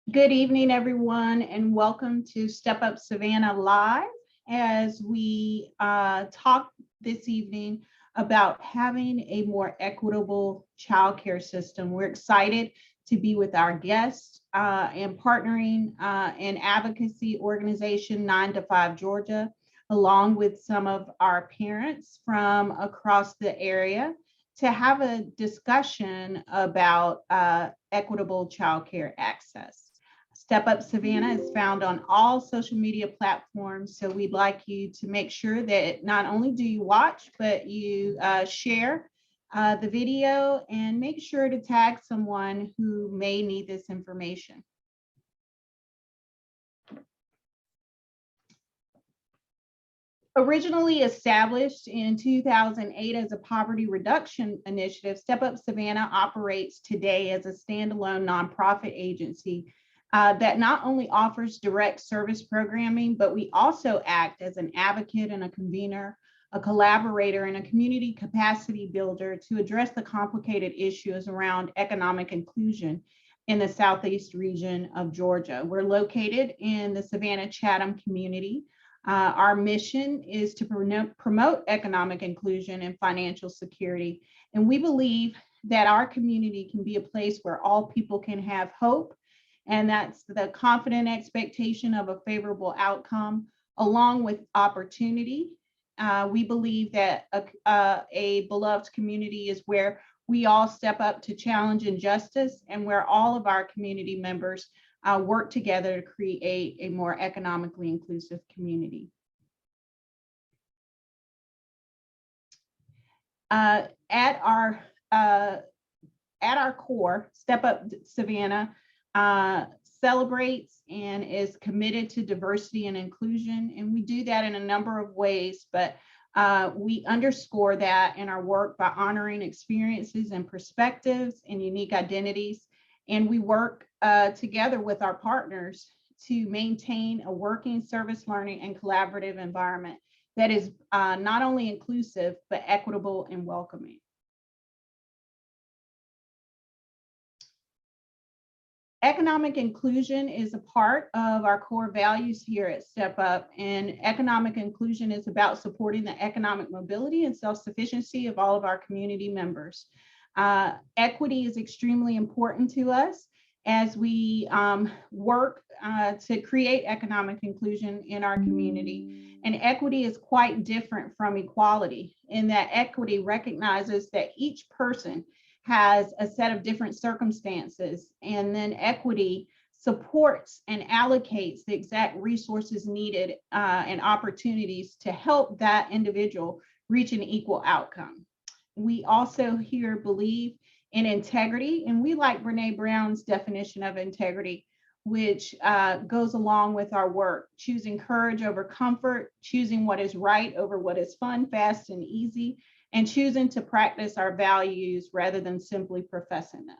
Good evening, everyone, and welcome to Step Up Savannah Live as we talk this evening about having a more equitable childcare system. We're excited to be with our guests and partnering an advocacy organization, 9 to 5 Georgia, along with some of our parents from across the area to have a discussion about equitable childcare access. Step Up Savannah is found on all social media platforms. So we'd like you to make sure that not only do you watch, but you share the video and make sure to tag someone who may need this information. Originally established in 2008 as a poverty reduction initiative, Step Up Savannah operates today as a standalone nonprofit agency that not only offers direct service programming, but we also act as an advocate and a convener, a collaborator, and a community capacity builder to address the complicated issues around economic inclusion in the Southeast region of Georgia. We're located in the Savannah-Chatham community. Our mission is to promote economic inclusion and financial security. And we believe that our community can be a place where all people can have hope, and that's the confident expectation of a favorable outcome, along with opportunity. We believe that a beloved community is where we all step up to challenge injustice and where all of our community members work together to create a more economically inclusive community. At our core, Step Up Savannah celebrates and is committed to diversity and inclusion. And we do that in a number of ways, but we underscore that in our work by honoring experiences and perspectives and unique identities. And we work together with our partners to maintain a working service learning and collaborative environment that is not only inclusive, but equitable and welcoming. Economic inclusion is a part of our core values here at Step Up, and economic inclusion is about supporting the economic mobility and self-sufficiency of all of our community members. Equity is extremely important to us as we work to create economic inclusion in our community. And equity is quite different from equality in that equity recognizes that each person has a set of different circumstances, and then equity supports and allocates the exact resources needed and opportunities to help that individual reach an equal outcome. We also here believe in integrity, and we like Brene Brown's definition of integrity, which goes along with our work, choosing courage over comfort, choosing what is right over what is fun, fast, and easy, and choosing to practice our values rather than simply professing them.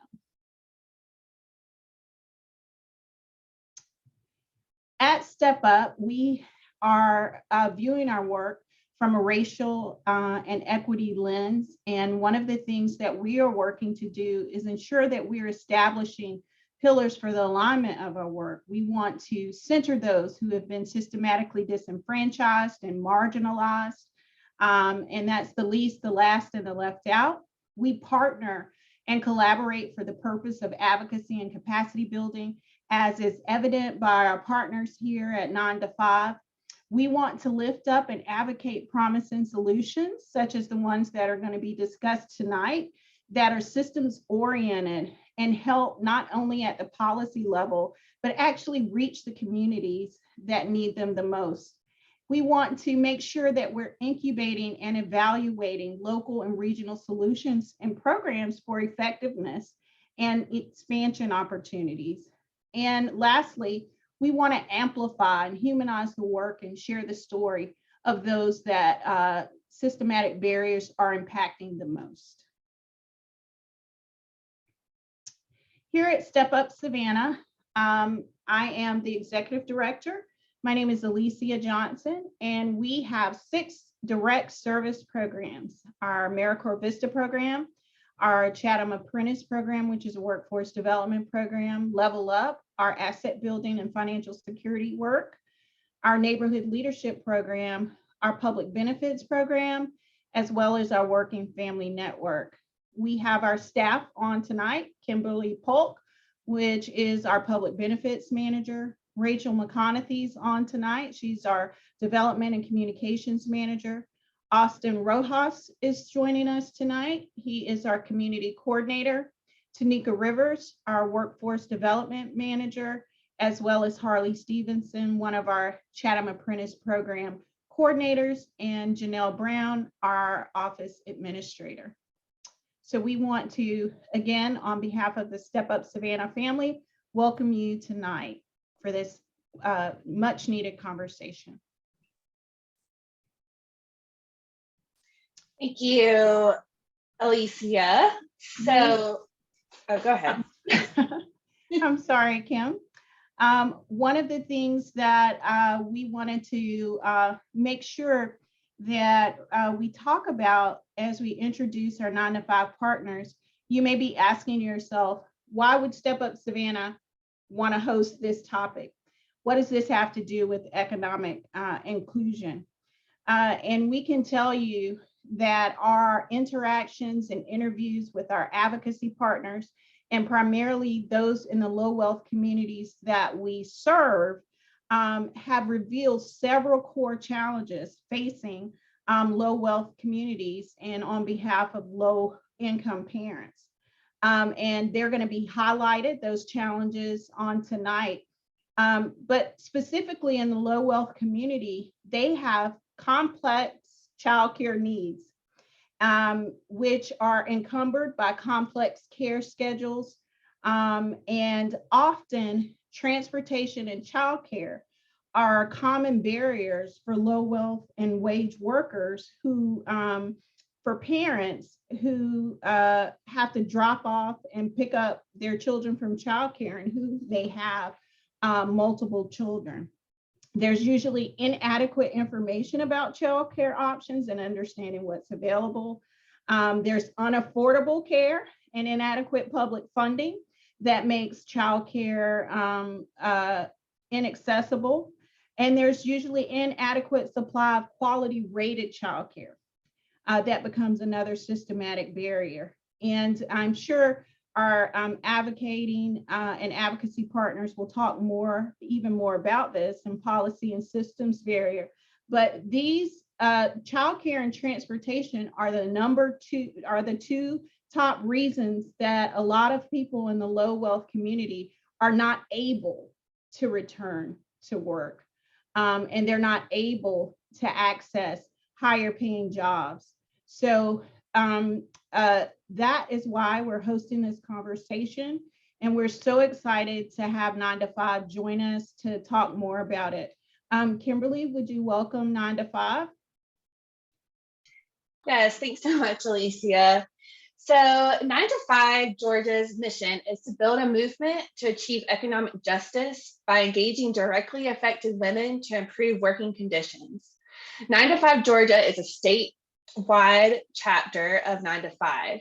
At Step Up, we are viewing our work from a racial and equity lens. And one of the things that we are working to do is ensure that we're establishing pillars for the alignment of our work. We want to center those who have been systematically disenfranchised and marginalized. And that's the least, the last, and the left out. We partner and collaborate for the purpose of advocacy and capacity building, as is evident by our partners here at 9 to 5. We want to lift up and advocate promising solutions, such as the ones that are going to be discussed tonight, that are systems oriented and help not only at the policy level, but actually reach the communities that need them the most. We want to make sure that we're incubating and evaluating local and regional solutions and programs for effectiveness and expansion opportunities. And lastly, we want to amplify and humanize the work and share the story of those that systematic barriers are impacting the most. Here at Step Up Savannah, I am the executive director. My name is Alicia Johnson, and we have 6 direct service programs: our AmeriCorps Vista program, our Chatham Apprentice Program, which is a workforce development program, Level Up, our asset building and financial security work, our neighborhood leadership program, our public benefits program, as well as our working family network. We have our staff on tonight, Kimberly Polk, which is our public benefits manager. Rachel McConaughey's on tonight. She's our development and communications manager. Austin Rojas is joining us tonight. He is our community coordinator. Tanika Rivers, our workforce development manager, as well as Harley Stevenson, one of our Chatham Apprentice Program coordinators, and Janelle Brown, our office administrator. So we want to, again, on behalf of the Step Up Savannah family, welcome you tonight for this much needed conversation. Thank you, Alicia. So, oh, go ahead. I'm sorry, Kim. One of the things that we wanted to make sure that we talk about as we introduce our 9-to-5 partners, you may be asking yourself, why would Step Up Savannah want to host this topic? What does this have to do with economic inclusion? And we can tell you that our interactions and interviews with our advocacy partners, and primarily those in the low wealth communities that we serve, have revealed several core challenges facing low wealth communities and on behalf of low income parents. And they're going to be highlighted, those challenges, on tonight. But specifically in the low wealth community, they have complex childcare needs, which are encumbered by complex care schedules, and often transportation and childcare are common barriers for low wealth and wage workers who, for parents who have to drop off and pick up their children from childcare and who they have multiple children. There's usually inadequate information about childcare options and understanding what's available. There's unaffordable care and inadequate public funding that makes childcare inaccessible. And there's usually inadequate supply of quality rated childcare that becomes another systematic barrier. And I'm sure our advocating and advocacy partners will talk even more about this, and policy and systems barrier. But these childcare and transportation are the two top reasons that a lot of people in the low wealth community are not able to return to work, and they're not able to access higher paying jobs. So that is why we're hosting this conversation, and we're so excited to have 9-to-5 join us to talk more about it. Kimberly, would you welcome 9-to-5? Yes, thanks so much, Alicia. So 9-to-5 Georgia's mission is to build a movement to achieve economic justice by engaging directly affected women to improve working conditions. 9-to-5 Georgia is a statewide chapter of 9-to-5,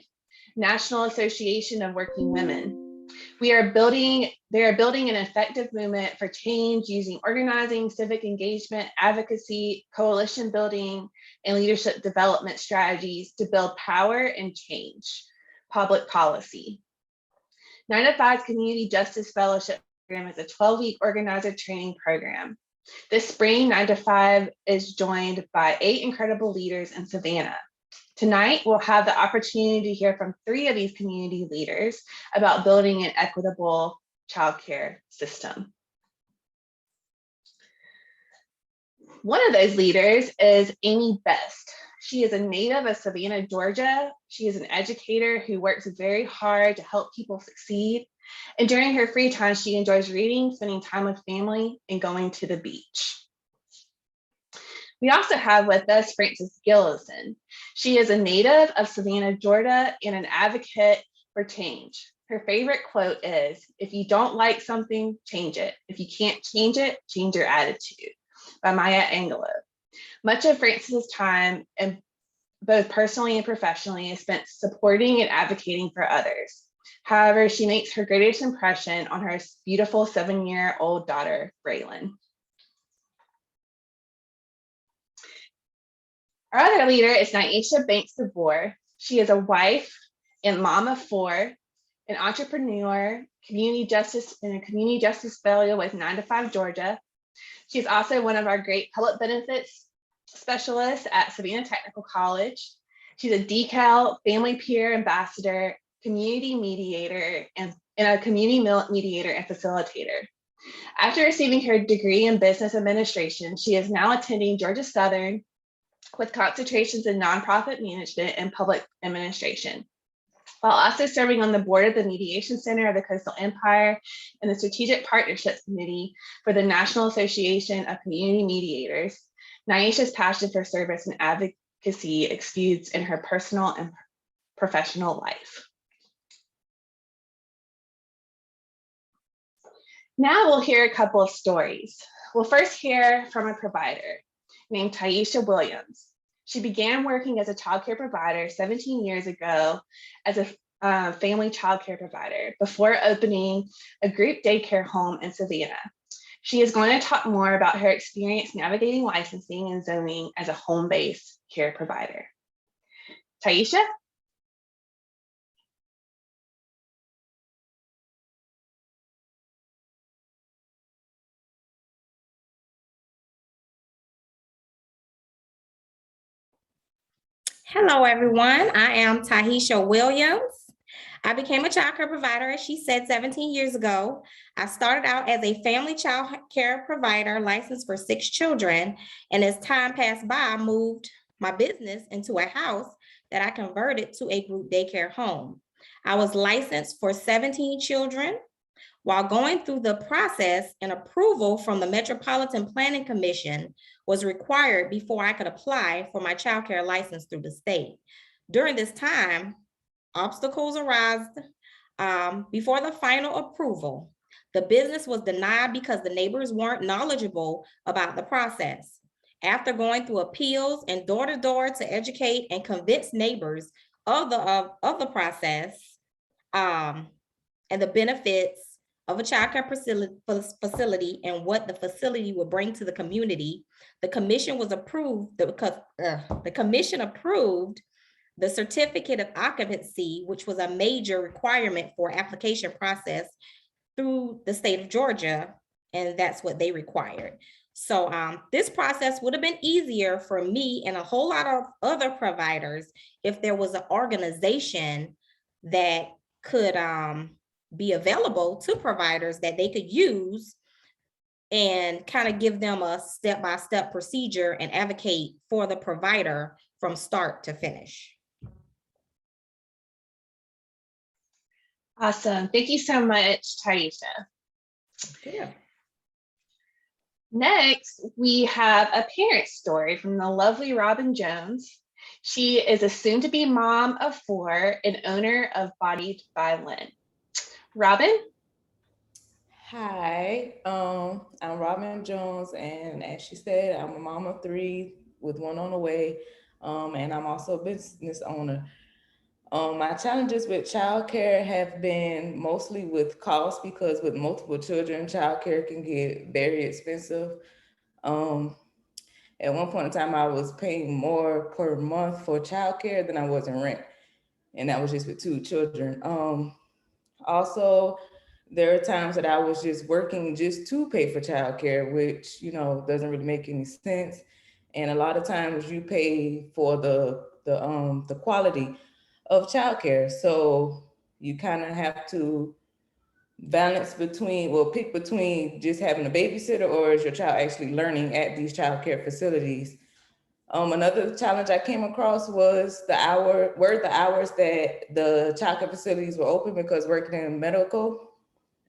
National Association of Working Women. They are building an effective movement for change using organizing, civic engagement, advocacy, coalition building, and leadership development strategies to build power and change public policy. 9-to-5's Community Justice Fellowship Program is a 12-week organizer training program. This spring, 9-to-5 is joined by 8 incredible leaders in Savannah. Tonight, we'll have the opportunity to hear from 3 of these community leaders about building an equitable childcare system. One of those leaders is Amy Best. She is a native of Savannah, Georgia. She is an educator who works very hard to help people succeed. And during her free time, she enjoys reading, spending time with family, and going to the beach. We also have with us Frances Gillespie. She is a native of Savannah, Georgia, and an advocate for change. Her favorite quote is, "If you don't like something, change it. If you can't change it, change your attitude," by Maya Angelou. Much of Frances's time both personally and professionally, is spent supporting and advocating for others. However, she makes her greatest impression on her beautiful 7-year-old daughter, Braylon. Our other leader is Naisha Devore. She is a wife and mom of 4, an entrepreneur, community justice fellow with 9 to 5 Georgia. She's also one of our great public benefits specialists at Savannah Technical College. She's a decal family peer ambassador, community mediator, and a community mediator and facilitator. After receiving her degree in business administration, she is now attending Georgia Southern with concentrations in nonprofit management and public administration, while also serving on the board of the Mediation Center of the Coastal Empire and the Strategic Partnerships Committee for the National Association of Community Mediators. Naisha's passion for service and advocacy exudes in her personal and professional life. Now we'll hear a couple of stories. We'll first hear from a provider named Taisha Williams. She began working as a childcare provider 17 years ago as a family childcare provider before opening a group daycare home in Savannah. She is going to talk more about her experience navigating licensing and zoning as a home-based care provider. Taisha? Hello, everyone. I am Taisha Williams. I became a child care provider, as she said, 17 years ago. I started out as a family child care provider licensed for 6 children. And as time passed by, I moved my business into a house that I converted to a group daycare home. I was licensed for 17 children. While going through the process, an approval from the Metropolitan Planning Commission was required before I could apply for my child care license through the state. During this time, obstacles arose before the final approval. The business was denied because the neighbors weren't knowledgeable about the process. After going through appeals and door-to-door to educate and convince neighbors of the process and the benefits of a child care facility and what the facility would bring to the community, the commission was approved because the commission approved the certificate of occupancy, which was a major requirement for application process through the state of Georgia, and that's what they required. So this process would have been easier for me and a whole lot of other providers if there was an organization that could be available to providers that they could use and kind of give them a step-by-step procedure and advocate for the provider from start to finish. Awesome. Thank you so much, Taisha. Yeah. Next, we have a parent story from the lovely Robin Jones. She is a soon-to-be mom of 4 and owner of Bodied by Lynn. Robin? Hi, I'm Robin Jones, and as she said, I'm a mom of 3 with 1 on the way, and I'm also a business owner. My challenges with childcare have been mostly with cost, because with multiple children, childcare can get very expensive. At one point in time, I was paying more per month for childcare than I was in rent, and that was just with 2 children. Also, there are times that I was just working just to pay for childcare, which, you know, doesn't really make any sense. And a lot of times you pay for the quality of childcare. So you kind of have to balance between, well, pick between just having a babysitter or is your child actually learning at these childcare facilities. Another challenge I came across was the hours that the childcare facilities were open, because working in medical,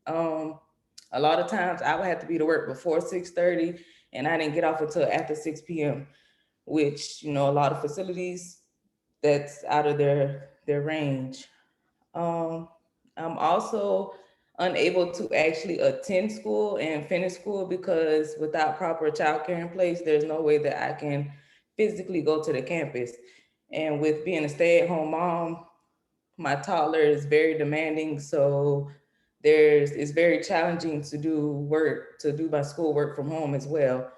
a lot of times I would have to be to work before 6:30 and I didn't get off until after 6 p.m., which, you know, a lot of facilities, that's out of their range. I'm also unable to actually attend school and finish school, because without proper childcare in place, there's no way that I can physically go to the campus. And with being a stay-at-home mom, my toddler is very demanding, so it's very challenging to do my schoolwork from home as well.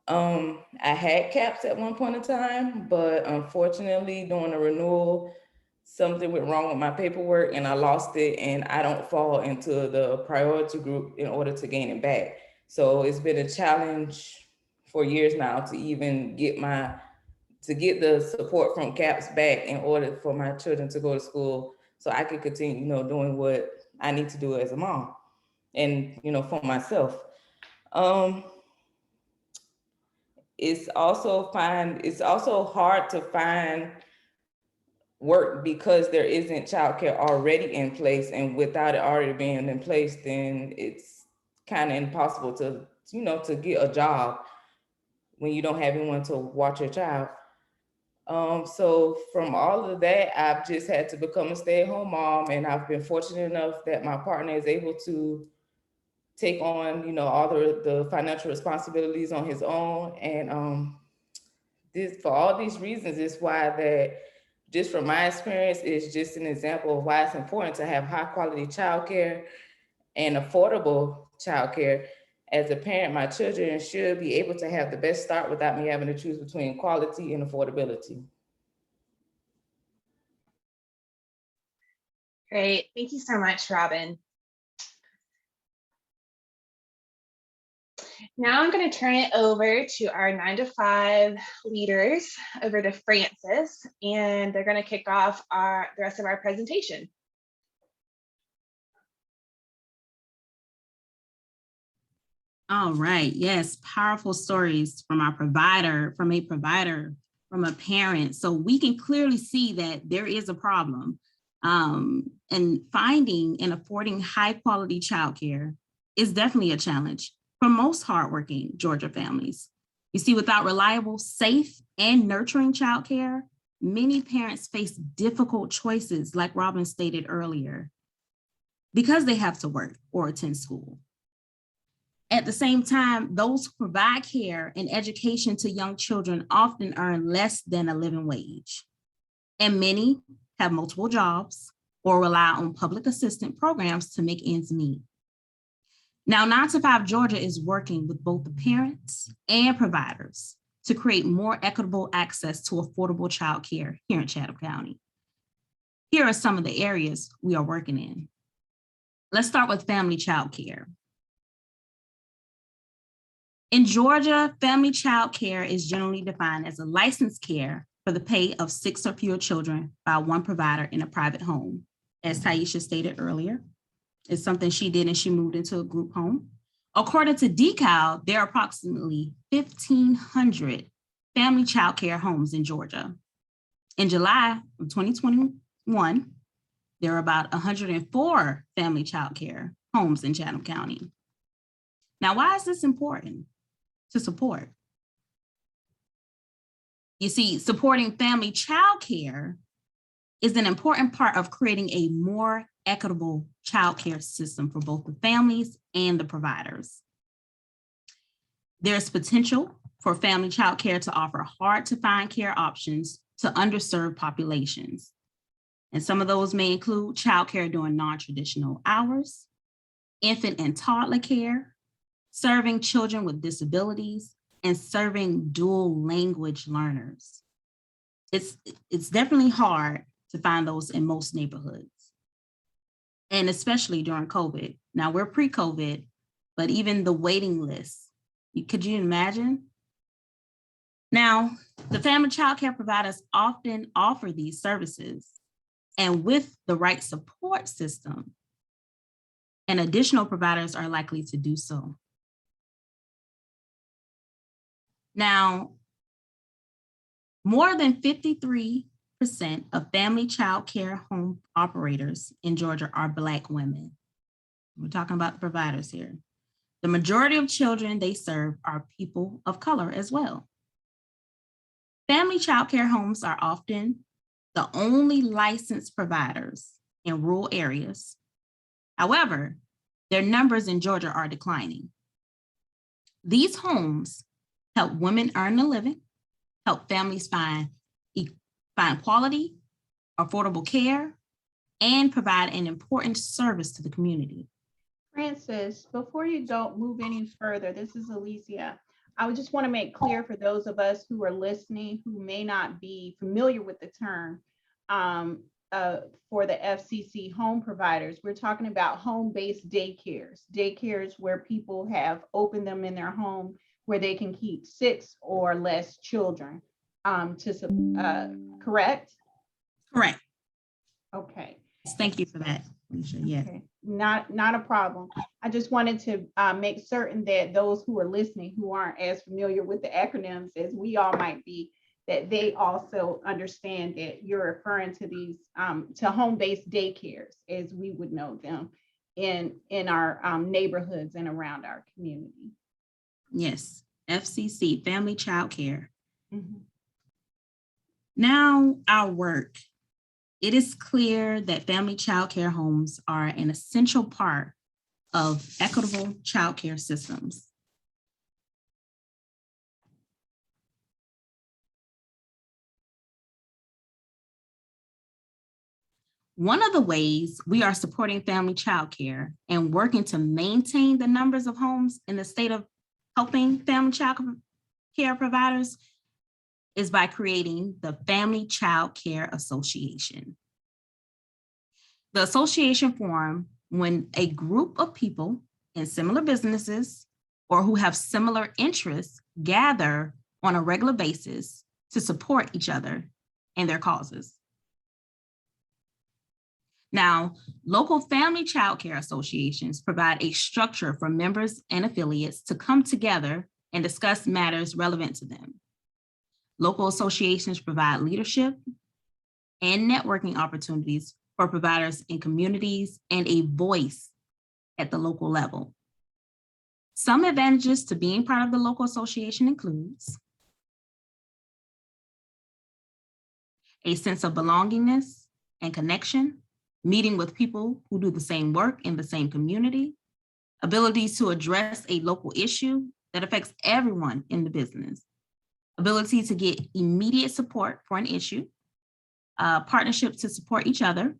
I had caps at one point in time, but unfortunately during the renewal, something went wrong with my paperwork and I lost it, and I don't fall into the priority group in order to gain it back. So it's been a challenge for years now to even get the support from caps back in order for my children to go to school so I can continue, doing what I need to do as a mom and, for myself. It's also hard to find work because there isn't childcare already in place, and without it already being in place, then it's kind of impossible to get a job when you don't have anyone to watch your child. So from all of that, I've just had to become a stay-at-home mom, and I've been fortunate enough that my partner is able to take on, all the financial responsibilities on his own. And for all these reasons, is why that, just from my experience, is just an example of why it's important to have high quality childcare and affordable childcare. As a parent, my children should be able to have the best start without me having to choose between quality and affordability. Great. Thank you so much, Robin. Now I'm going to turn it over to our 9-to-5 leaders, over to Frances, and they're going to kick off the rest of our presentation. All right. Yes, powerful stories from a provider, from a parent. So we can clearly see that there is a problem. And finding and affording high quality childcare is definitely a challenge for most hardworking Georgia families. You see, without reliable, safe, and nurturing childcare, many parents face difficult choices, like Robin stated earlier, because they have to work or attend school. At the same time, those who provide care and education to young children often earn less than a living wage, and many have multiple jobs or rely on public assistance programs to make ends meet. Now, 9-to-5 Georgia is working with both the parents and providers to create more equitable access to affordable childcare here in Chatham County. Here are some of the areas we are working in. Let's start with family childcare. In Georgia, family childcare is generally defined as a licensed care for the pay of 6 or fewer children by one provider in a private home. As Taisha stated earlier, it's something she did and she moved into a group home. According to DECAL, there are approximately 1,500 family childcare homes in Georgia. In July of 2021, there are about 104 family childcare homes in Chatham County. Now, why is this important to support? You see, supporting family childcare is an important part of creating a more equitable childcare system for both the families and the providers. There's potential for family childcare to offer hard-to-find care options to underserved populations. And some of those may include childcare during non-traditional hours, infant and toddler care, serving children with disabilities, and serving dual language learners. It's definitely hard to find those in most neighborhoods, and especially during COVID. Now, we're pre-COVID, but even the waiting list, could you imagine? Now, the family childcare providers often offer these services, and with the right support system, and additional providers are likely to do so. Now, more than 53% of family child care home operators in Georgia are Black women. We're talking about the providers here. The majority of children they serve are people of color as well. Family child care homes are often the only licensed providers in rural areas. However, their numbers in Georgia are declining. These homes help women earn a living, help families find find quality, affordable care, and provide an important service to the community. Francis, before you don't move any further, this is Alicia. I would just want to make clear for those of us who are listening who may not be familiar with the term for the FCC home providers, we're talking about home-based daycares where people have opened them in their home where they can keep 6 or less children. Correct? Correct. Okay. Thank you for that, Naisha. Yeah. Okay. Not a problem. I just wanted to make certain that those who are listening who aren't as familiar with the acronyms as we all might be, that they also understand that you're referring to these to home-based daycares as we would know them in our neighborhoods and around our community. Yes, FCC, Family Childcare. Mm-hmm. Now our work. It is clear that family childcare homes are an essential part of equitable childcare systems. One of the ways we are supporting family childcare and working to maintain the numbers of homes in the state of helping family child care providers is by creating the Family Child Care Association. The association formed when a group of people in similar businesses or who have similar interests gather on a regular basis to support each other and their causes. Now, local family child care associations provide a structure for members and affiliates to come together and discuss matters relevant to them. Local associations provide leadership and networking opportunities for providers in communities and a voice at the local level. Some advantages to being part of the local association includes a sense of belongingness and connection, meeting with people who do the same work in the same community, abilities to address a local issue that affects everyone in the business, ability to get immediate support for an issue, partnerships to support each other,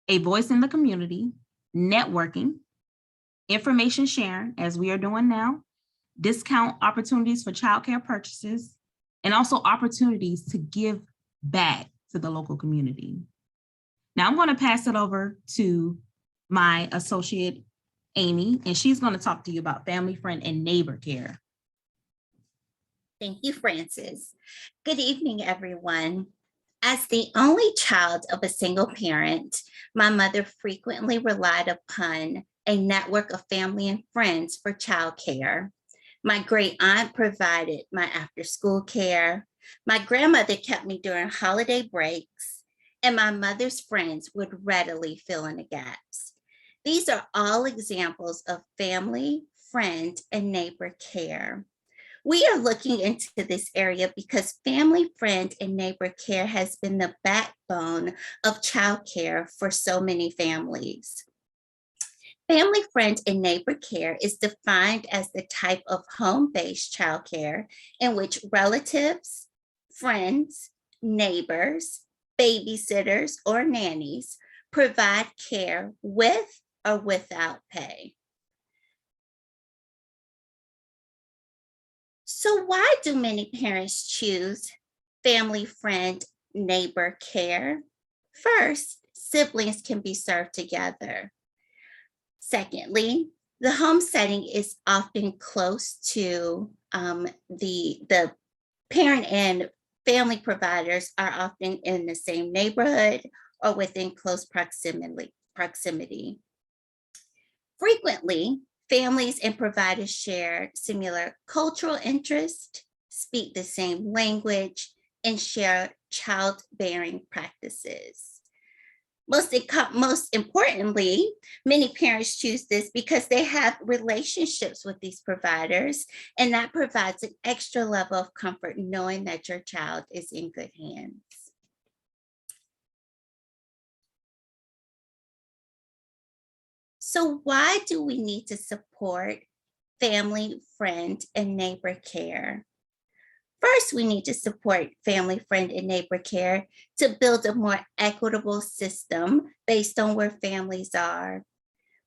a voice in the community, networking, information sharing, as we are doing now, discount opportunities for childcare purchases, and also opportunities to give back to the local community. Now I'm going to pass it over to my associate, Amy, and she's going to talk to you about family, friend, and neighbor care. Thank you, Francis. Good evening, everyone. As the only child of a single parent, my mother frequently relied upon a network of family and friends for childcare. My great aunt provided my after-school care. My grandmother kept me during holiday breaks, and my mother's friends would readily fill in the gaps. These are all examples of family, friend, and neighbor care. We are looking into this area because family, friend, and neighbor care has been the backbone of childcare for so many families. Family, friend, and neighbor care is defined as the type of home-based childcare in which relatives, friends, neighbors, babysitters, or nannies provide care with or without pay. So why do many parents choose family, friend, neighbor care? First, siblings can be served together. Secondly, the home setting is often close to the parent and family providers are often in the same neighborhood or within close proximity. Frequently, families and providers share similar cultural interests, speak the same language, and share childbearing practices. Most importantly, many parents choose this because they have relationships with these providers, and that provides an extra level of comfort knowing that your child is in good hands. So why do we need to support family, friend, and neighbor care? First, we need to support family, friend, and neighbor care to build a more equitable system based on where families are.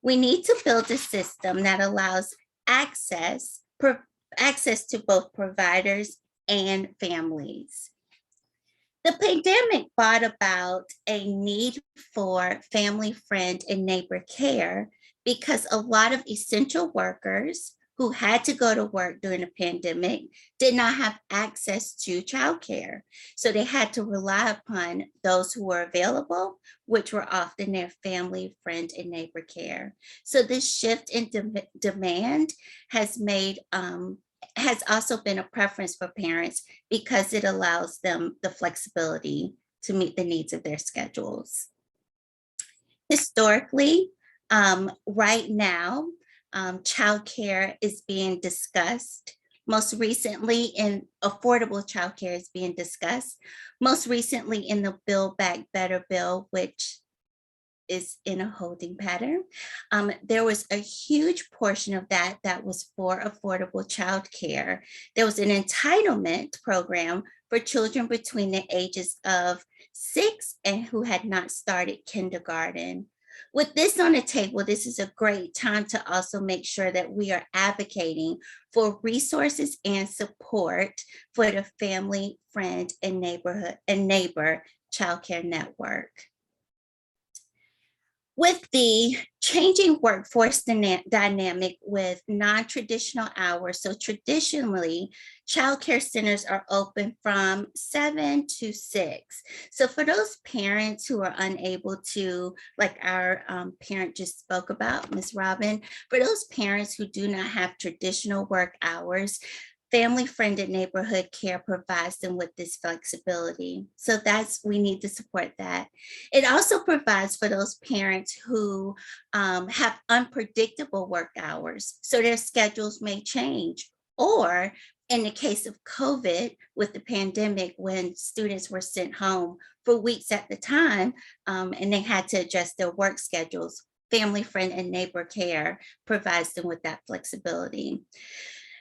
We need to build a system that allows access to both providers and families. The pandemic brought about a need for family, friend, and neighbor care because a lot of essential workers who had to go to work during the pandemic did not have access to childcare. So they had to rely upon those who were available, which were often their family, friend, and neighbor care. So this shift in demand has also been a preference for parents because it allows them the flexibility to meet the needs of their schedules. Historically, right now, childcare is being discussed. Most recently in affordable childcare is being discussed. Most recently in the Build Back Better bill, which is in a holding pattern. There was a huge portion of that was for affordable childcare. There was an entitlement program for children between the ages of 6 and who had not started kindergarten. With this on the table, this is a great time to also make sure that we are advocating for resources and support for the family, friend, and neighbor childcare network. With the changing workforce dynamic with non-traditional hours, so traditionally, childcare centers are open from 7 to 6. So for those parents who are unable to, like our parent just spoke about, Ms. Robin, for those parents who do not have traditional work hours, family, friend, and neighborhood care provides them with this flexibility. So we need to support that. It also provides for those parents who have unpredictable work hours. So their schedules may change. Or in the case of COVID with the pandemic, when students were sent home for weeks at the time and they had to adjust their work schedules, family, friend, and neighbor care provides them with that flexibility.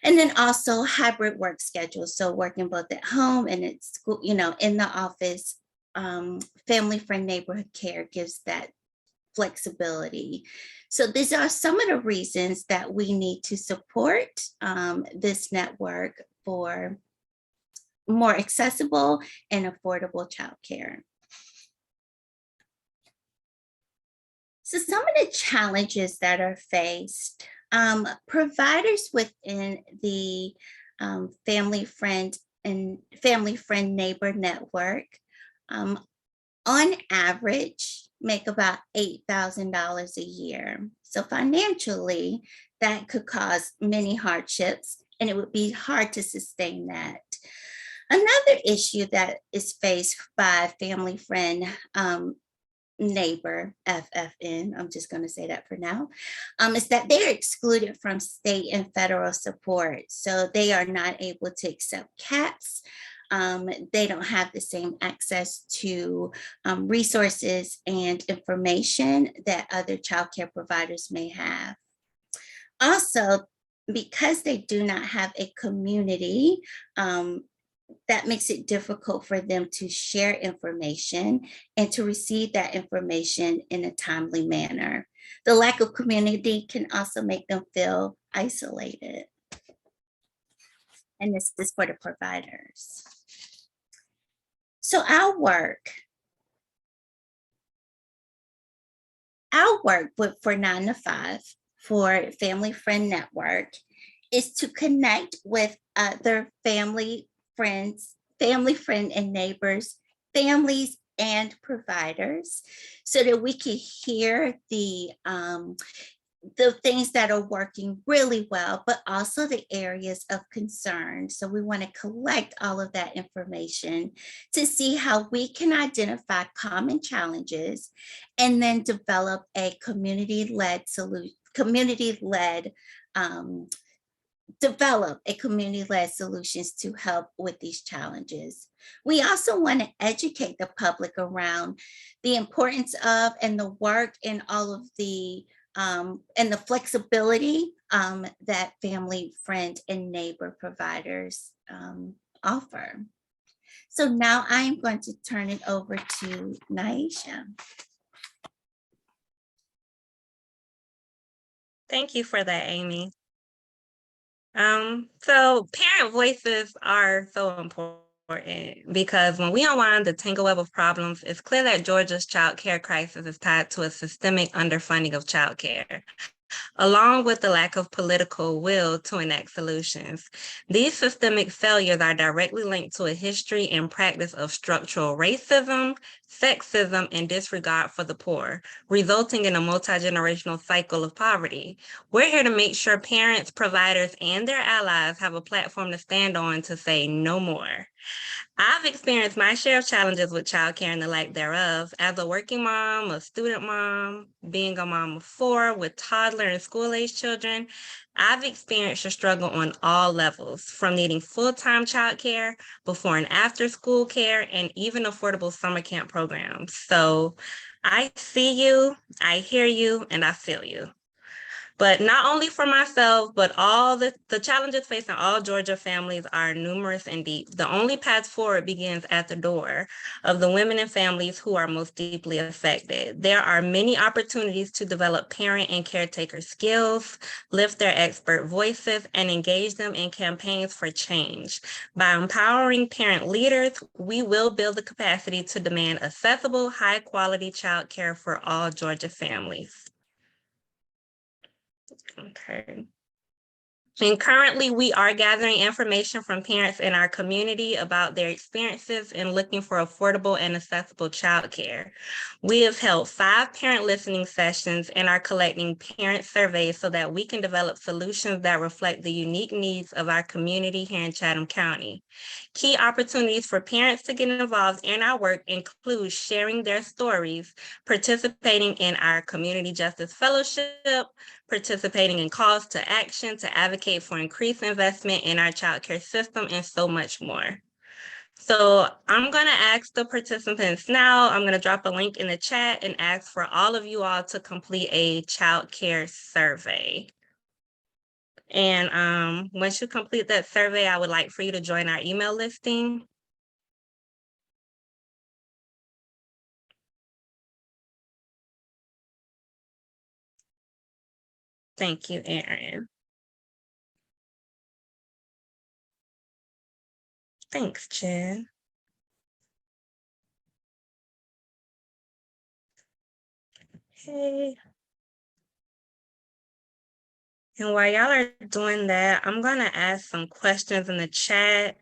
And then also hybrid work schedules. So working both at home and at school, in the office, family, friend, neighborhood care gives that flexibility. So these are some of the reasons that we need to support this network for more accessible and affordable childcare. So some of the challenges that are faced, providers within the family, friend, neighbor network, on average, make about $8,000 a year. So financially, that could cause many hardships, and it would be hard to sustain that. Another issue that is faced by family, friend, neighbor, FFN, I'm just going to say that for now, is that they're excluded from state and federal support. So they are not able to accept CAPS. They don't have the same access to resources and information that other childcare providers may have. Also, because they do not have a community, that makes it difficult for them to share information and to receive that information in a timely manner. The lack of community can also make them feel isolated. And this is for the providers. So our work for 9 to 5 for Family Friend Network is to connect with other family, friend, and neighbors, families, and providers, so that we can hear the things that are working really well, but also the areas of concern. So we want to collect all of that information to see how we can identify common challenges and then develop a community-led solutions to help with these challenges. We also want to educate the public around the importance of and the work and all of the and the flexibility that family, friend, and neighbor providers offer. So now I am going to turn it over to Naisha. Thank you for that, Amy. So parent voices are so important because when we unwind the tangle web of problems, it's clear that Georgia's child care crisis is tied to a systemic underfunding of child care, along with the lack of political will to enact solutions. These systemic failures are directly linked to a history and practice of structural racism, sexism, and disregard for the poor, resulting in a multi-generational cycle of poverty. We're here to make sure parents, providers, and their allies have a platform to stand on to say no more. I've experienced my share of challenges with childcare and the lack thereof. As a working mom, a student mom, being a mom of 4 with toddler and school-age children, I've experienced a struggle on all levels, from needing full-time childcare, before and after school care, and even affordable summer camp programs. So I see you, I hear you, and I feel you. But not only for myself, but all the challenges facing all Georgia families are numerous and deep. The only path forward begins at the door of the women and families who are most deeply affected. There are many opportunities to develop parent and caretaker skills, lift their expert voices, and engage them in campaigns for change. By empowering parent leaders, we will build the capacity to demand accessible, high-quality child care for all Georgia families. Okay. And currently, we are gathering information from parents in our community about their experiences in looking for affordable and accessible childcare. We have held 5 parent listening sessions and are collecting parent surveys so that we can develop solutions that reflect the unique needs of our community here in Chatham County. Key opportunities for parents to get involved in our work include sharing their stories, participating in our Community Justice Fellowship, participating in calls to action to advocate for increased investment in our childcare system, and so much more. So I'm going to ask the participants now. I'm going to drop a link in the chat and ask for all of you all to complete a childcare survey. And once you complete that survey, I would like for you to join our email listing. Thank you, Erin. Thanks, Jen. Okay. And while y'all are doing that, I'm going to ask some questions in the chat.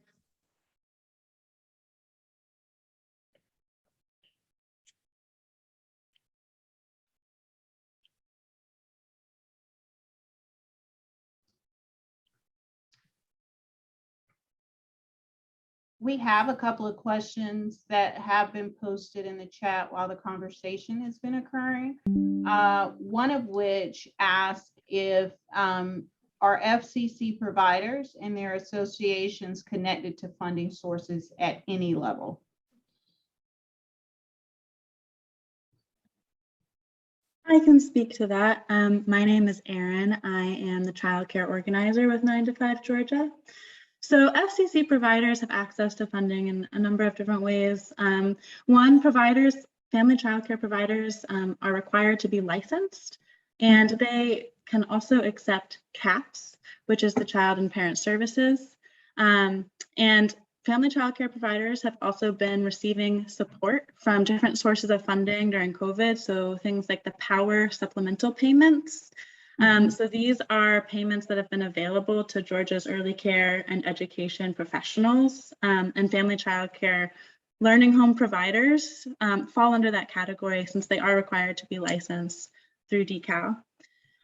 We have a couple of questions that have been posted in the chat while the conversation has been occurring. One of which asked if are FCC providers and their associations connected to funding sources at any level? I can speak to that. My name is Erin. I am the child care organizer with 9 to 5 Georgia. So FCC providers have access to funding in a number of different ways. One, family child care providers are required to be licensed, and they can also accept CAPS, which is the Child and Parent Services. And family child care providers have also been receiving support from different sources of funding during COVID. So things like the Power supplemental payments. So these are payments that have been available to Georgia's early care and education professionals, and family child care learning home providers fall under that category since they are required to be licensed through DCAL.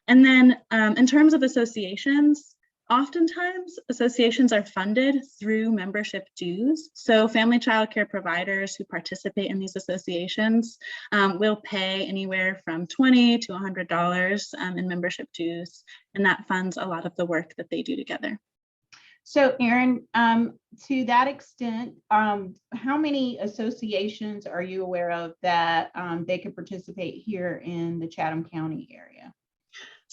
And then in terms of associations, oftentimes associations are funded through membership dues. So family child care providers who participate in these associations will pay anywhere from $20 to $100 in membership dues, and that funds a lot of the work that they do together. So Erin, to that extent, how many associations are you aware of that they can participate here in the Chatham County area?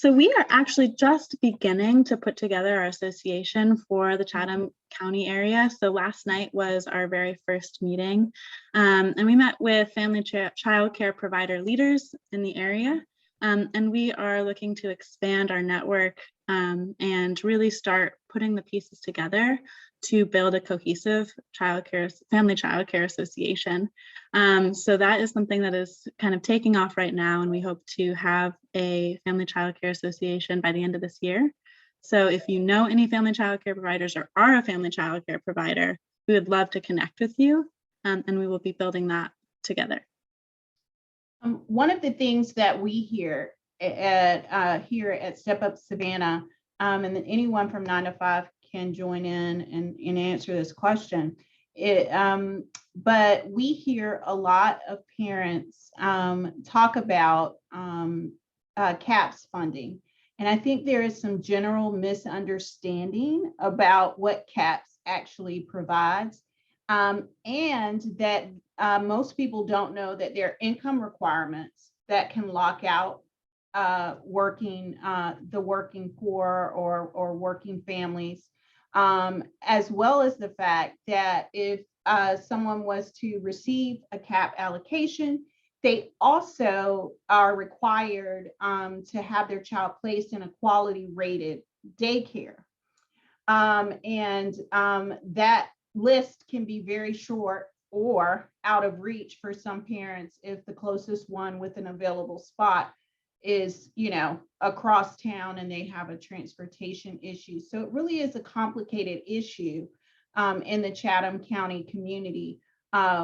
So we are actually just beginning to put together our association for the Chatham County area. So last night was our very first meeting, and we met with family child care provider leaders in the area. And we are looking to expand our network and really start putting the pieces together to build a cohesive family childcare association. So that is something that is kind of taking off right now, and we hope to have a family childcare association by the end of this year. So if you know any family childcare providers or are a family childcare provider, we would love to connect with you, and we will be building that together. One of the things that we hear at Step Up Savannah, and then anyone from 9 to 5 can join in and answer this question. But we hear a lot of parents talk about CAPS funding. And I think there is some general misunderstanding about what CAPS actually provides. And that most people don't know that there are income requirements that can lock out the working poor or working families, as well as the fact that if someone was to receive a CAP allocation, they also are required to have their child placed in a quality rated daycare. That list can be very short or out of reach for some parents if the closest one with an available spot is, across town and they have a transportation issue. So it really is a complicated issue in the Chatham County community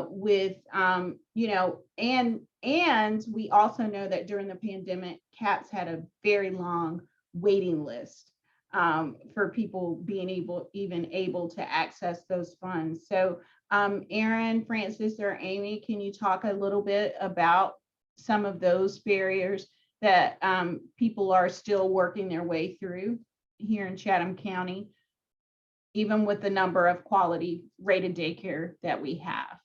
with, and we also know that during the pandemic, CAPS had a very long waiting list for people being able to access those funds. So Aaron, Francis, or Amy, can you talk a little bit about some of those barriers that people are still working their way through here in Chatham County, even with the number of quality rated daycare that we have?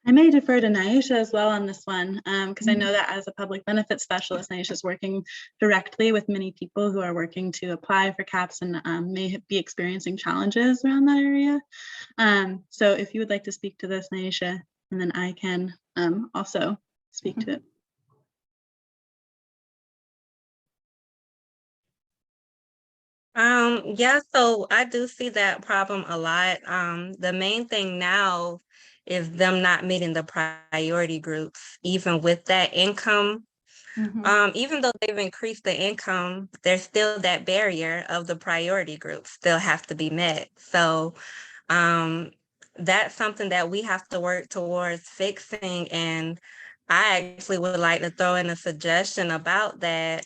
I may defer to Naisha as well on this one, because I know that as a public benefit specialist, Naisha is working directly with many people who are working to apply for CAPS and may be experiencing challenges around that area. So if you would like to speak to this, Naisha, and then I can also speak to it. Yeah, so I do see that problem a lot. The main thing now is them not meeting the priority groups, even with that income. Even though they've increased the income, there's still that barrier of the priority groups still have to be met. So that's something that we have to work towards fixing. And I actually would like to throw in a suggestion about that.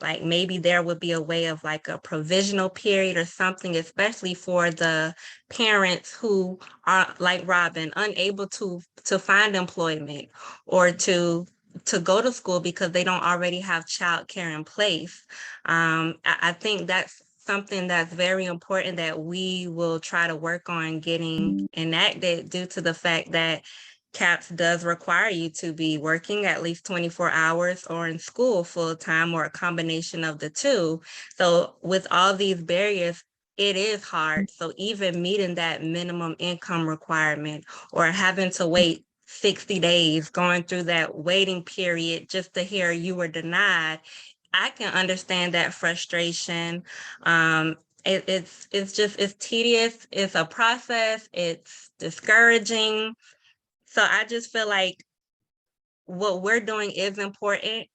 Like maybe there would be a way of like a provisional period or something, especially for the parents who are like Robin, unable to find employment or to go to school because they don't already have childcare in place. I think that's something that's very important that we will try to work on getting enacted due to the fact that CAPS does require you to be working at least 24 hours or in school full time or a combination of the two. So with all these barriers, it is hard. So even meeting that minimum income requirement or having to wait 60 days, going through that waiting period just to hear you were denied, I can understand that frustration. It's tedious. It's a process. It's discouraging. So I just feel like what we're doing is important.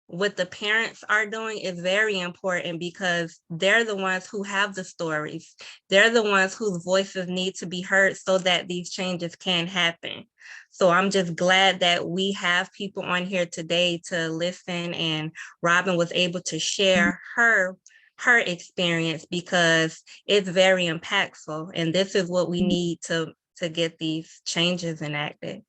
What the parents are doing is very important because they're the ones who have the stories. They're the ones whose voices need to be heard so that these changes can happen. So I'm just glad that we have people on here today to listen, and Robin was able to share her experience because it's very impactful. And this is what we need to get these changes enacted.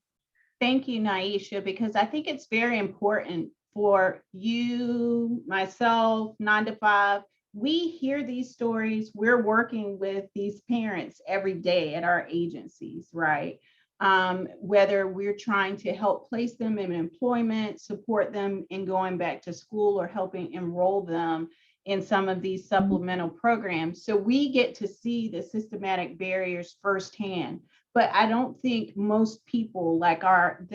Thank you, Naisha, because I think it's very important for you, myself, 9 to 5. We hear these stories. We're working with these parents every day at our agencies, right? whether we're trying to help place them in employment, support them in going back to school, or helping enroll them in some of these supplemental programs. So we get to see the systematic barriers firsthand. But I don't think most people like our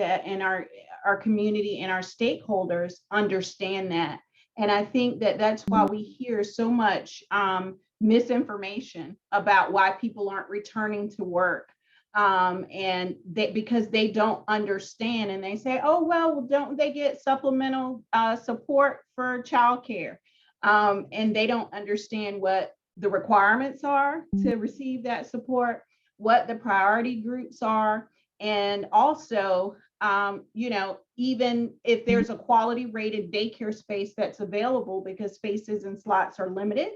community and our stakeholders understand that. And I think that that's why we hear so much misinformation about why people aren't returning to work. And because they don't understand, and they say, oh, well, don't they get supplemental support for childcare? And they don't understand what the requirements are to receive that support, what the priority groups are, and also, even if there's a quality rated daycare space that's available, because spaces and slots are limited,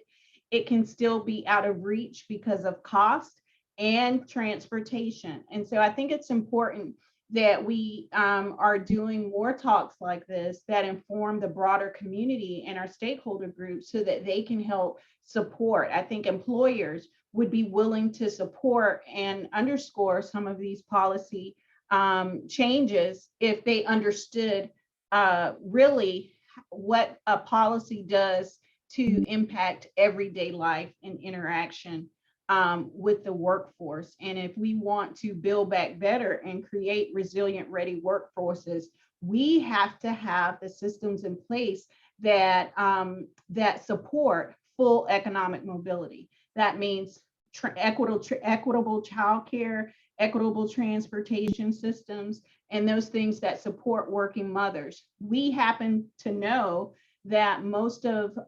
it can still be out of reach because of cost and transportation. And so I think it's important that we are doing more talks like this that inform the broader community and our stakeholder groups so that they can help support. I think employers would be willing to support and underscore some of these policy changes if they understood really what a policy does to impact everyday life and interaction with the workforce. And if we want to build back better and create resilient, ready workforces, we have to have the systems in place that that support full economic mobility. That means equitable childcare, equitable transportation systems, and those things that support working mothers. We happen to know that most of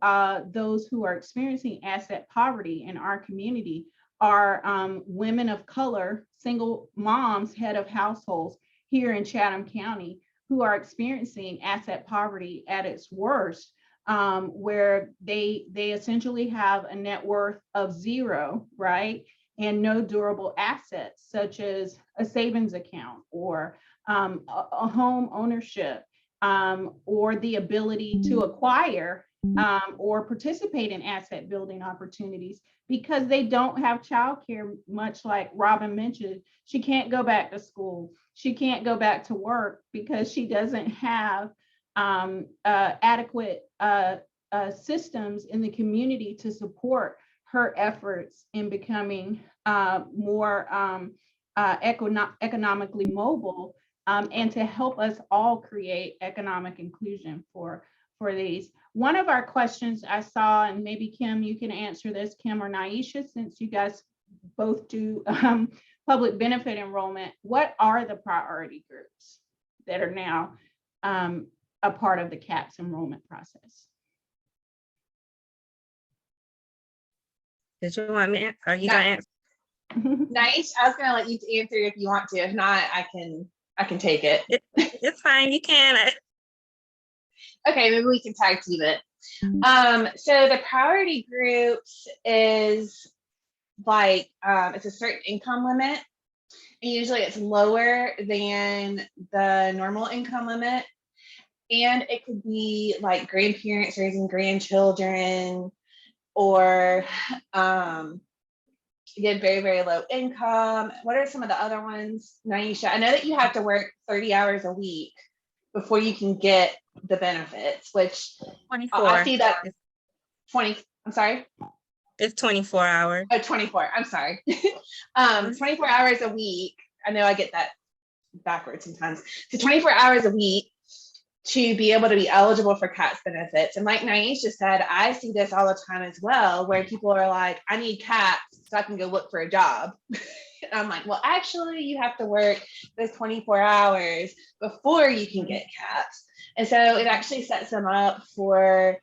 those who are experiencing asset poverty in our community are women of color, single moms, head of households here in Chatham County, who are experiencing asset poverty at its worst, where they essentially have a net worth of zero, right? And no durable assets, such as a savings account or a home ownership, or the ability to acquire or participate in asset building opportunities, because they don't have childcare. Much like Robin mentioned, she can't go back to school. She can't go back to work because she doesn't have adequate systems in the community to support her efforts in becoming more economically mobile, and to help us all create economic inclusion for these. One of our questions I saw, and maybe Kim, you can answer this, Kim or Naisha, since you guys both do public benefit enrollment, what are the priority groups that are now a part of the CAPS enrollment process? Did you want me? Are you gonna answer? Nice. I was gonna let you answer if you want to. If not, I can take it. It's fine. You can. Okay, maybe we can tag team it. So the priority groups is like it's a certain income limit, and usually it's lower than the normal income limit, and it could be like grandparents raising grandchildren, or get very, very low income. What are some of the other ones, Naisha? I know that you have to work 30 hours a week before you can get the benefits, which 24. I see that 20, I'm sorry? It's 24 hours. Oh, 24, I'm sorry. 24 hours a week. I know I get that backwards sometimes. So 24 hours a week to be able to be eligible for CAPS benefits. And like Naisha said, I see this all the time as well, where people are like, I need CAPS so I can go look for a job. And I'm like, well, actually, you have to work those 24 hours before you can get CAPS. And so it actually sets them up for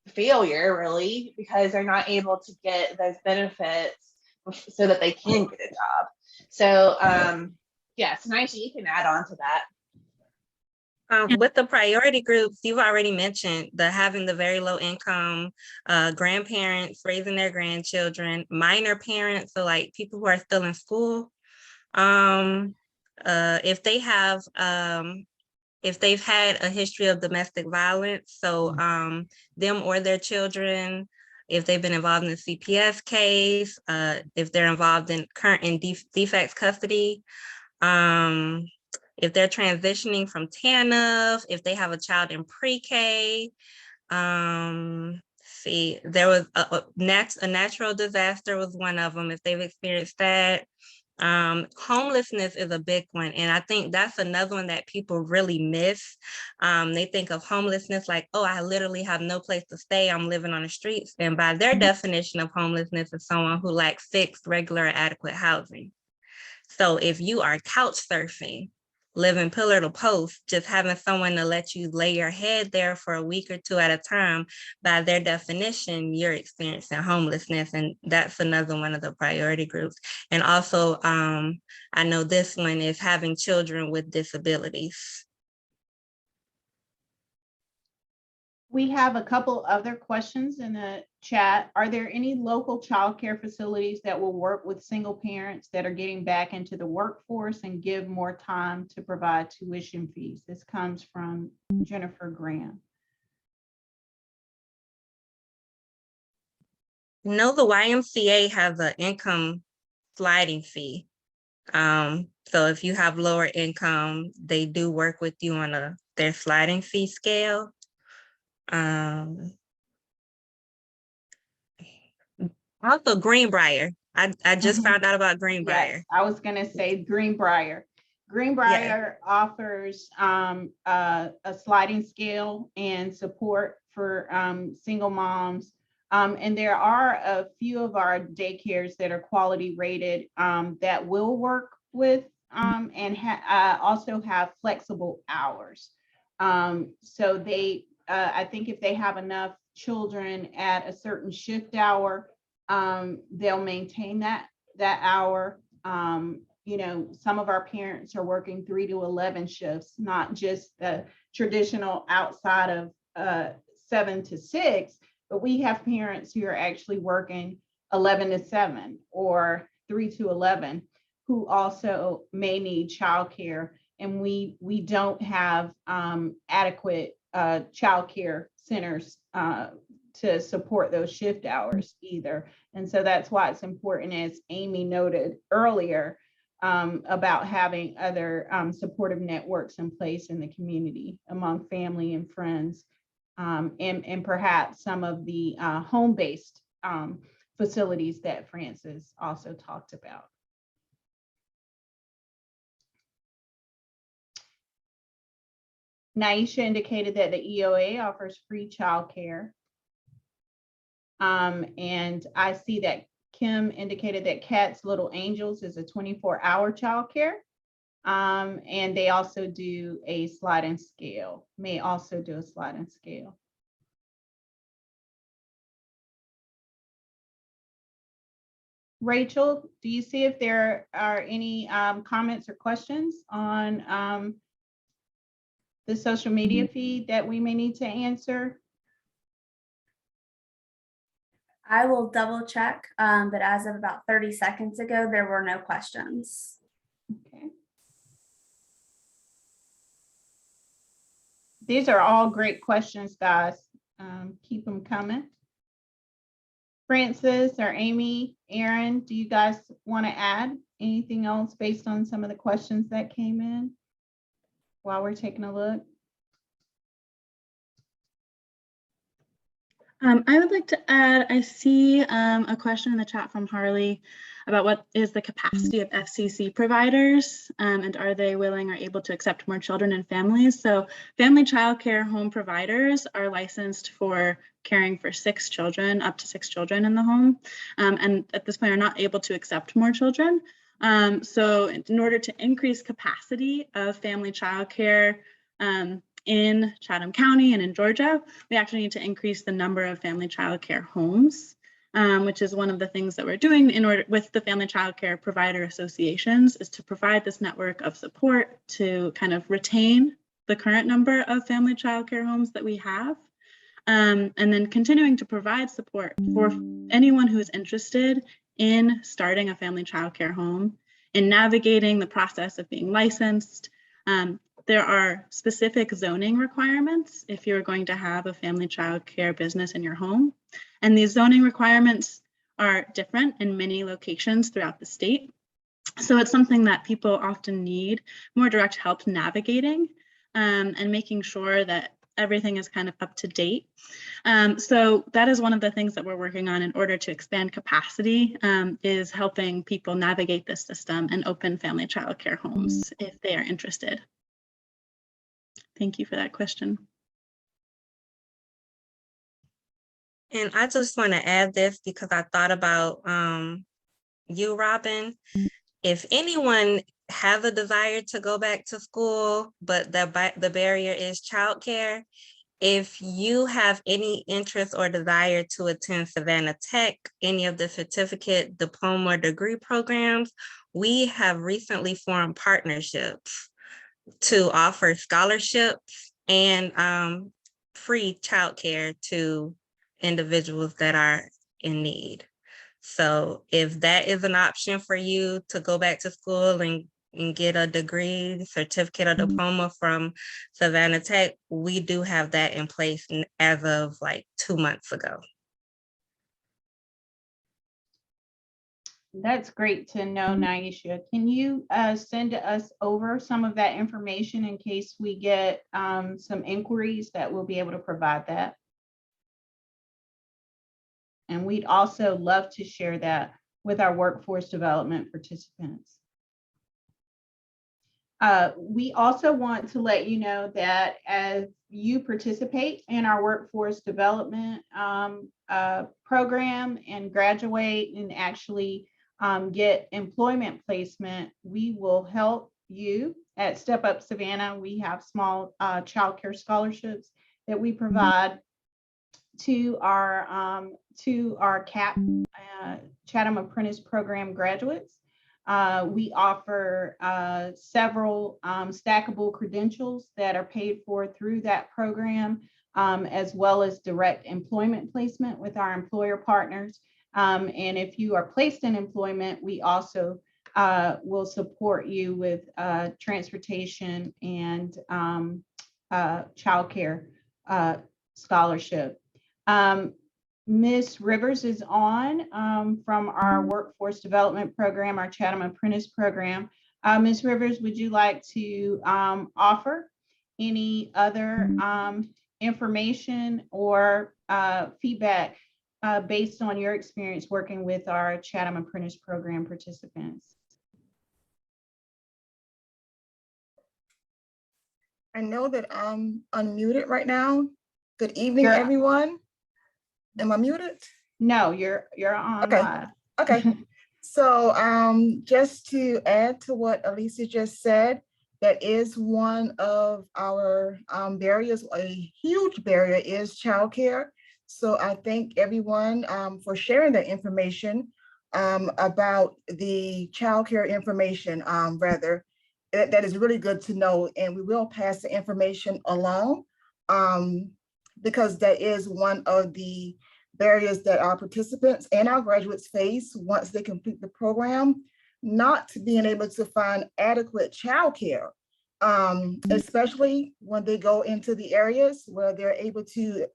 failure, really, because they're not able to get those benefits so that they can get a job. So yes, Naisha, you can add on to that. With the priority groups, you've already mentioned having the very low income, grandparents raising their grandchildren, minor parents, so like people who are still in school. If they've had a history of domestic violence, so them or their children, if they've been involved in a CPS case, if they're involved in current and defects custody, if they're transitioning from TANF, if they have a child in pre-K. See, there was a natural disaster was one of them, if they've experienced that. Homelessness is a big one. And I think that's another one that people really miss. They think of homelessness like, oh, I literally have no place to stay. I'm living on the streets. And by their definition of homelessness is someone who lacks fixed, regular, adequate housing. So if you are couch surfing, living pillar to post, just having someone to let you lay your head there for a week or two at a time, by their definition, you're experiencing homelessness. And that's another one of the priority groups. And also, I know this one is having children with disabilities. We have a couple other questions in the chat. Are there any local childcare facilities that will work with single parents that are getting back into the workforce and give more time to provide tuition fees? This comes from Jennifer Graham. No, the YMCA has an income sliding fee. So if you have lower income, they do work with you on their sliding fee scale. Also Greenbriar. I just found out about Greenbriar. Yes, I was gonna say Greenbriar. Greenbriar offers a sliding scale and support for single moms. And there are a few of our daycares that are quality rated that will work with and also have flexible hours. So they, I think if they have enough children at a certain shift hour, they'll maintain that hour. You know, some of our parents are working 3 to 11 shifts, not just the traditional outside of 7 to 6, but we have parents who are actually working 11 to 7 or 3 to 11 who also may need childcare. And we don't have adequate childcare centers to support those shift hours either. And so that's why it's important, as Amy noted earlier, about having other supportive networks in place in the community among family and friends, and perhaps some of the home-based facilities that Francis also talked about. Naisha indicated that the EOA offers free childcare. And I see that Kim indicated that Cat's Little Angels is a 24-hour childcare. And they also do a sliding scale, may also do a sliding scale. Rachel, do you see if there are any comments or questions on the social media feed that we may need to answer? I will double check, but as of about 30 seconds ago, there were no questions. Okay. These are all great questions, guys. Keep them coming. Francis or Amy, Aaron, do you guys want to add anything else based on some of the questions that came in while we're taking a look? I would like to add, I see a question in the chat from Harley about what is the capacity of FCC providers, and are they willing or able to accept more children and families? So family childcare home providers are licensed for caring for 6 children, up to 6 children in the home, and at this point are not able to accept more children. So in order to increase capacity of family childcare in Chatham County and in Georgia, we actually need to increase the number of family childcare homes, which is one of the things that we're doing in order with the family childcare provider associations, is to provide this network of support to kind of retain the current number of family childcare homes that we have, and then continuing to provide support for anyone who is interested in starting a family childcare home, in navigating the process of being licensed, there are specific zoning requirements if you're going to have a family child care business in your home. And these zoning requirements are different in many locations throughout the state. So it's something that people often need more direct help navigating and making sure that everything is kind of up to date. So that is one of the things that we're working on in order to expand capacity, is helping people navigate this system and open family child care homes if they are interested. Thank you for that question. And I just want to add this because I thought about you, Robin. If anyone has a desire to go back to school, but the barrier is childcare, if you have any interest or desire to attend Savannah Tech, any of the certificate, diploma, or degree programs, we have recently formed partnerships to offer scholarships and free childcare to individuals that are in need. So if that is an option for you to go back to school and get a degree, certificate, or diploma from Savannah Tech, we do have that in place as of like 2 months ago. That's great to know, Naisha. Can you send us over some of that information in case we get some inquiries that we'll be able to provide that? And we'd also love to share that with our workforce development participants. We also want to let you know that as you participate in our workforce development program and graduate and actually get employment placement, we will help you at Step Up Savannah. We have small childcare scholarships that we provide to our CAP Chatham Apprentice Program graduates. We offer several stackable credentials that are paid for through that program, as well as direct employment placement with our employer partners. And if you are placed in employment, we also will support you with transportation and childcare scholarship. Ms. Rivers is on from our workforce development program, our Chatham Apprentice program. Ms. Rivers, would you like to offer any other information or feedback based on your experience working with our Chatham Apprentice program participants? I know that I'm unmuted right now. Good evening, everyone. Am I muted? No, you're on. Okay. Live. Okay. So just to add to what Alicia just said, that is one of our barriers. A huge barrier is childcare. So I thank everyone for sharing that information about the childcare information, rather. That is really good to know, and we will pass the information along because that is one of the barriers that our participants and our graduates face once they complete the program, not being able to find adequate childcare, especially when they go into the areas where they're able to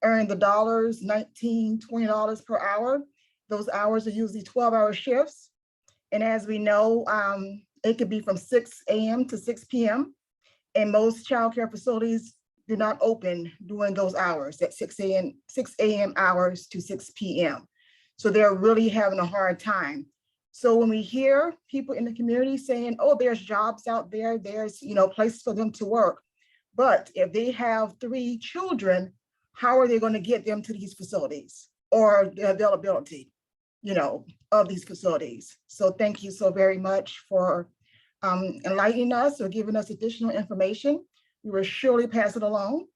earn the dollars, $19, $20 per hour. Those hours are usually 12-hour shifts. And as we know, it could be from 6 a.m. to 6 p.m. And most childcare facilities do not open during those hours at 6 a.m. hours to 6 p.m. So they're really having a hard time. So when we hear people in the community saying, oh, there's jobs out there, there's places for them to work. But if they have 3 children, how are they going to get them to these facilities or the availability, of these facilities? So thank you so very much for enlightening us or giving us additional information. We will surely pass it along.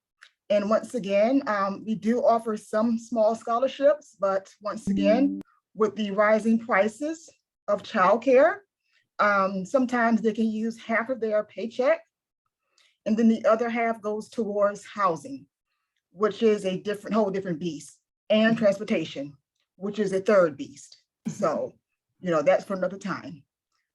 And once again, we do offer some small scholarships, but once again, with the rising prices of childcare, sometimes they can use half of their paycheck, and then the other half goes towards housing, which is a whole different beast, and transportation, which is a third beast. So, that's for another time.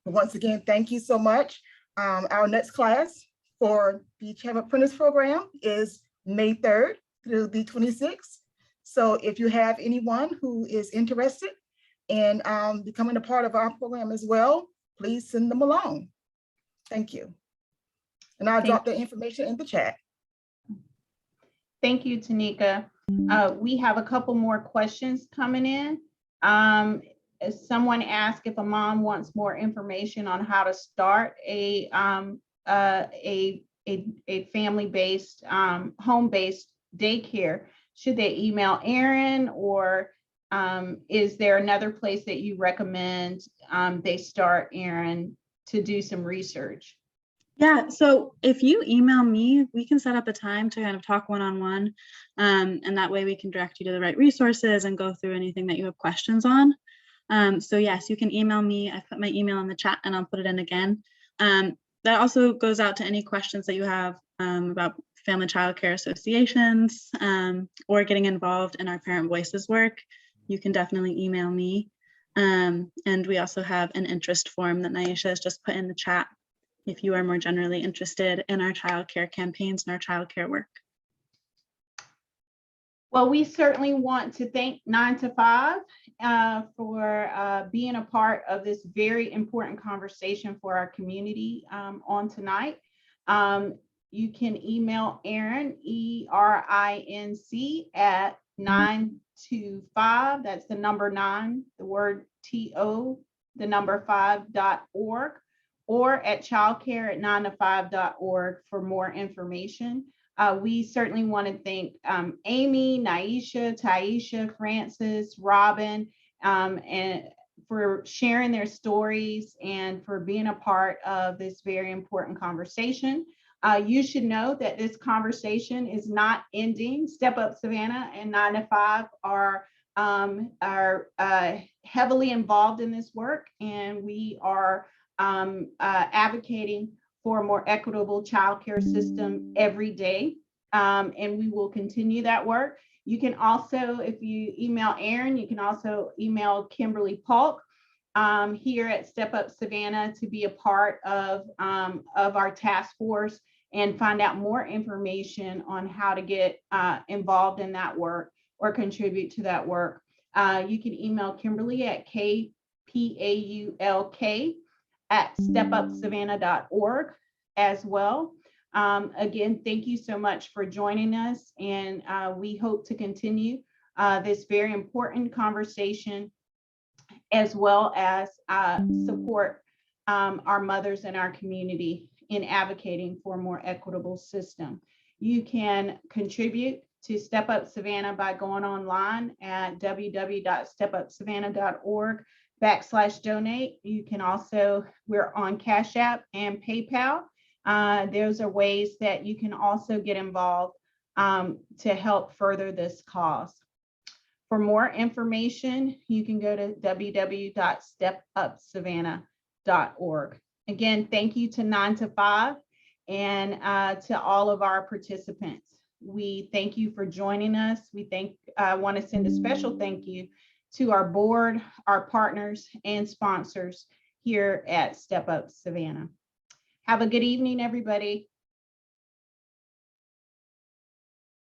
But once again, thank you so much. Our next class for the Child Apprentice Program is May 3rd through the 26th. So if you have anyone who is interested in becoming a part of our program as well, please send them along. Thank you. And I'll drop the information in the chat. Thank you, Tanika. We have a couple more questions coming in. Someone asked if a mom wants more information on how to start a family-based, home-based daycare. Should they email Erin, or is there another place that you recommend they start, Erin, to do some research? Yeah, so if you email me, we can set up a time to kind of talk one-on-one, and that way we can direct you to the right resources and go through anything that you have questions on. So yes, you can email me. I put my email in the chat and I'll put it in again. That also goes out to any questions that you have about family child care associations or getting involved in our Parent Voices work. You can definitely email me. And we also have an interest form that Naisha has just put in the chat if you are more generally interested in our child care campaigns and our child care work. Well, we certainly want to thank 9 to 5 for being a part of this very important conversation for our community on tonight. You can email Erin, ERINC, at 925, that's the number 9, the word TO, the number 5.org, or at childcare@9to5.org for more information. We certainly want to thank Amy, Naisha, Taisha, Francis, Robin, and for sharing their stories and for being a part of this very important conversation. You should know that this conversation is not ending. Step Up Savannah and 9 to 5 are heavily involved in this work, and we are advocating for a more equitable childcare system every day, and we will continue that work. You can also, if you email Erin, you can also email Kimberly Polk here at Step Up Savannah to be a part of our task force and find out more information on how to get involved in that work or contribute to that work. You can email Kimberly at kpaulk@stepupsavannah.org as well. Again, thank you so much for joining us, and we hope to continue this very important conversation, as well as support our mothers in our community in advocating for a more equitable system. You can contribute to Step Up Savannah by going online at www.stepupsavannah.org/donate. You can also, we're on Cash App and PayPal. Those are ways that you can also get involved to help further this cause. For more information, you can go to www.stepupsavannah.org. Again, thank you to 9 to 5 and to all of our participants. We thank you for joining us. I want to send a special thank you to our board, our partners, and sponsors here at Step Up Savannah. Have a good evening, everybody.